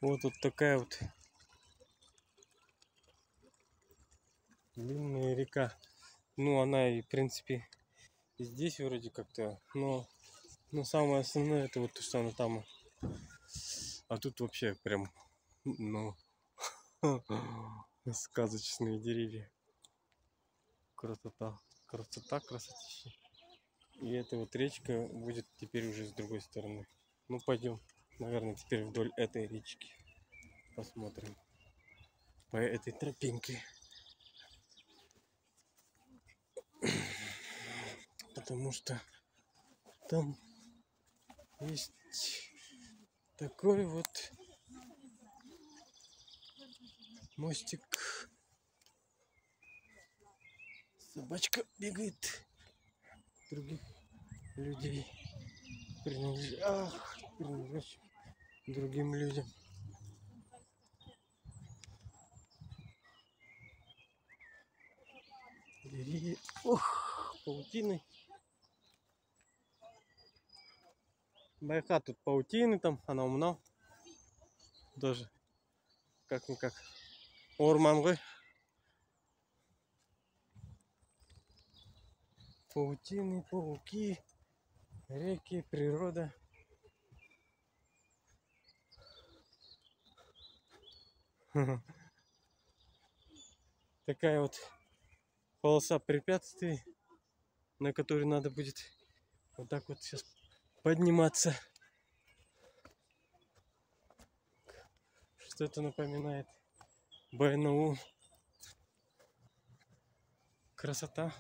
Вот такая вот длинная река. Ну, она и, в принципе, и здесь вроде как-то, но самое основное это вот то, что она там. А тут вообще прям, ну, сказочные деревья. Красота, красота, красотища. И эта вот речка будет теперь уже с другой стороны. Ну, пойдем, наверное, теперь вдоль этой речки. Посмотрим по этой тропинке. Потому что там есть такой вот мостик. Собачка бегает. Других людей принадлежащих другим людям. Деревья. Ох, паутины. Байка тут паутины там, она умна. Даже как-никак. Орман. Паутины, пауки, реки, природа. Такая вот полоса препятствий, на которой надо будет вот так вот сейчас подниматься. Что-то напоминает Байнаул. Красота.